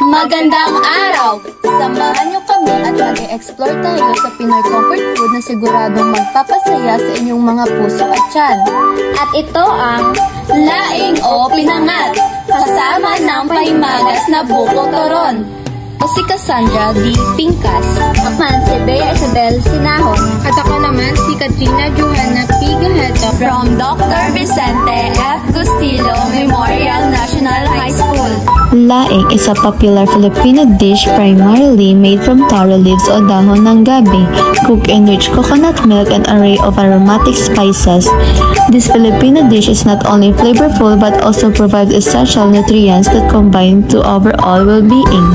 Magandang araw! Samahan niyo kami at mag-e-explore tayo sa Pinoy comfort food na siguradong magpapasaya sa inyong mga puso at tiyan. At ito ang laing o pinangat, kasama ng paimagas na buko toron. O si Cassandra D. Pincas. Ako naman si Bea Isabel Sinahon. At ako naman si Katrina Johanna P. Gaheta from Dr. Vicente F. Gustilo Memorial National High School. Laing is a popular Filipino dish primarily made from taro leaves o dahon ng gabi, cooked in rich coconut milk and array of aromatic spices. This Filipino dish is not only flavorful but also provides essential nutrients that combine to overall well-being.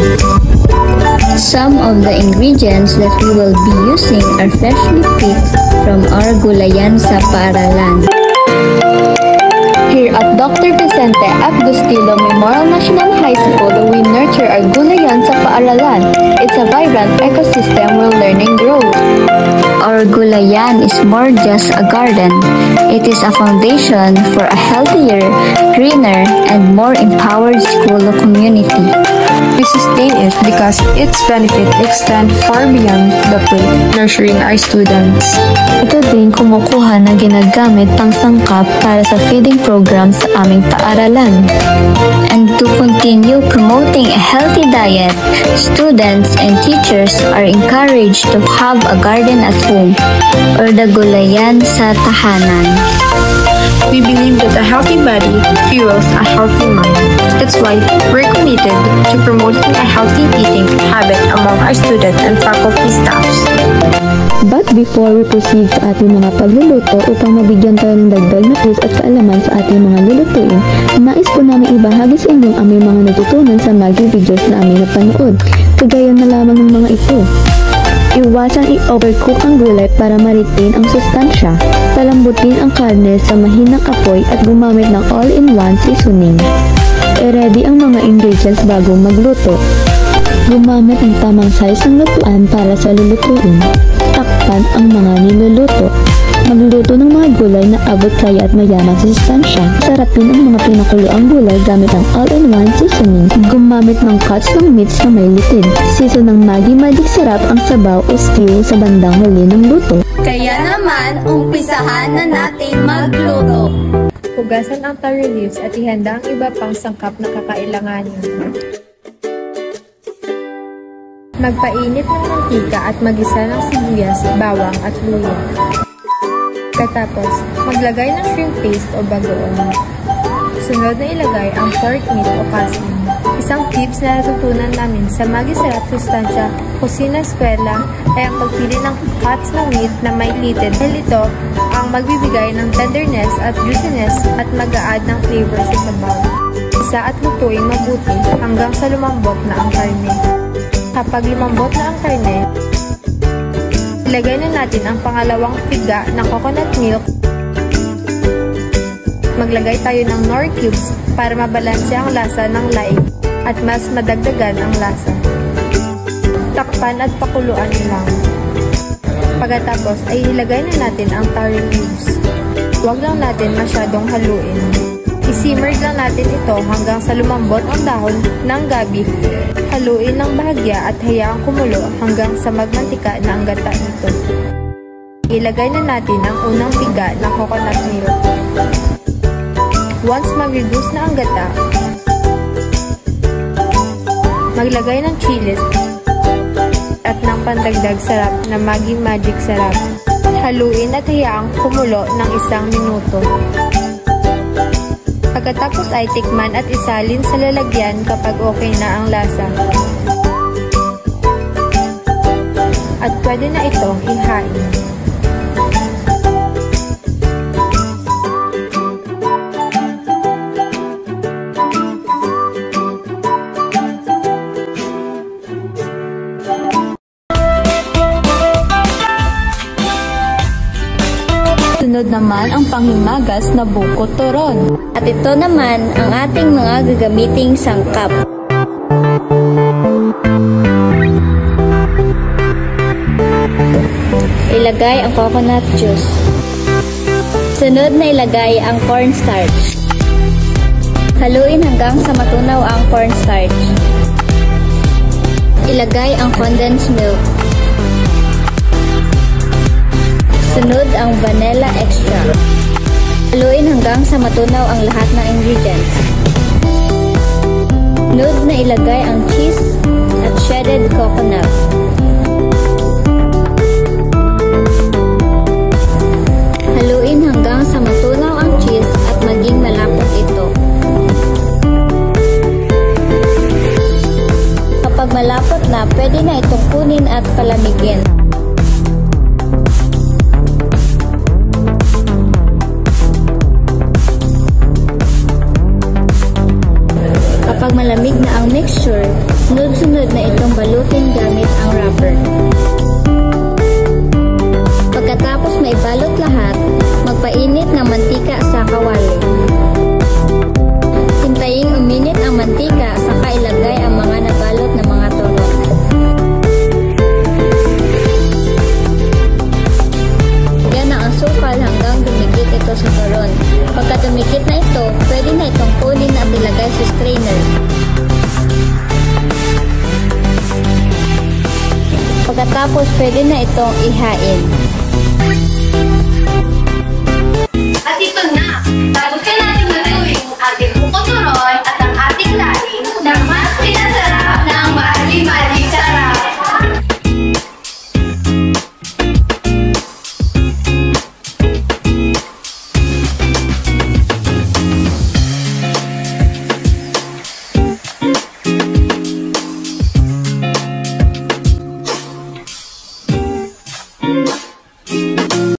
Some of the ingredients that we will be using are freshly picked from our gulayan sa paaralan. Here at Dr. Vicente F. Gustilo Memorial National High School, we nurture our gulayan sa paaralan. It's a vibrant ecosystem where learning grows. Our gulayan is more just a garden. It is a foundation for a healthier, greener, and more empowered school community. We sustain it because its benefits extend far beyond the plate, nurturing our students. Ito din kumukuha na ginagamit pang sangkap para sa feeding program sa aming paaralan. And to continue promoting a healthy diet, students and teachers are encouraged to have a garden at home or the gulayan sa tahanan. We believe that a healthy body fuels a healthy mind. That's why we're committed to promoting a healthy eating habit among our students and faculty staffs. But before we proceed sa ating mga pagluluto upang mabigyan tayo ng dagdag na tips at kaalaman sa ating mga lulutuin, nais po namin ibahagi sa inyong aming mga natutunan sa Maggi videos na aming napanood. Kagaya na lamang ng mga ito. Iwasan i-overcook ang gulay para ma-retain ang sustansya. Palambutin ang karne sa mahinang apoy at gumamit ng all-in-one seasoning. I-ready ang mga ingredients bago magluto. Gumamit ng tamang size ng lutuan para sa lulutuin. Takpan ang mga niluluto. Magluto ng mga gulay na abot kaya at mayaman sa sustansya. Sarapin ang mga pinakuloang gulay gamit ang all-in-one seasoning. Gumamit ng cuts ng meats na may litid. Season ng Maggi Magic Sarap ang sabaw o stew sa bandang huli ng luto. Kaya naman, umpisahan na natin magluto. Hugasan ang taro leaves at ihanda ang iba pang sangkap na kakailanganin. Magpainit ng mantika at magisa ng sibuyas, bawang at luya. Pagkatapos, maglagay ng shrimp paste o bagoong. Sunod na ilagay ang pork meat o kasim. Isang tips na natutunan namin sa Maggi Sarap Sustansya Kusina Eskwela ay ang pagpili ng cuts ng meat na may litid. Dahil ito ang magbibigay ng tenderness at juiciness at mag-a-add ng flavor sa sabaw. Isa at lutuin mabuti hanggang sa lumambot na ang karne. Kapag lumambot na ang karne, ilagay na natin ang pangalawang piga ng coconut milk. Maglagay tayo ng Knorr cubes para mabalanse ang lasa ng laing at mas madagdagan ang lasa. Takpan at pakuluan lang. Pagkatapos ay ilagay na natin ang taro leaves. Huwag lang natin masyadong haluin. I-simmer lang natin ito hanggang sa lumambot ang dahon ng gabi. Haluin ng bahagya at hayaang kumulo hanggang sa magmantika na ang gata nito. Ilagay na natin ang unang piga ng coconut milk. Once mag-reduce na ang gata, maglagay ng chilis at ng pandagdag sarap na Maggi Magic Sarap. Haluin at hayaang kumulo ng 1 minuto. Pagkatapos ay tikman at isalin sa lalagyan kapag okay na ang lasa. At pwede na itong ihain. Sunod naman ang panghimagas na buko toron. At ito naman ang ating mga gagamiting sangkap. Ilagay ang coconut juice. Sunod na ilagay ang cornstarch. Haluin hanggang sa matunaw ang cornstarch. Ilagay ang condensed milk. Sunod ang vanilla extract. Haluin hanggang sa matunaw ang lahat ng ingredients. Sunod na ilagay ang cheese at shredded coconut. Haluin hanggang sa matunaw ang cheese at maging malapot ito. Kapag malapot na, pwede na itong kunin at palamigin. Kapag malamig na ang mixture, sunod-sunod na itong balutin gamit ang wrapper. Pagkatapos maibalot lahat, magpainit ng mantika sa kawali. Hintayin uminit ang mantika, saka ilagay ang mga nabalot na mga turon. Yan ang asukal hanggang dumikit ito sa turon. Pagka dumikit na ito, pwede na itong kunin at ilagay sa strainer. Pagkatapos, pwede na itong ihain.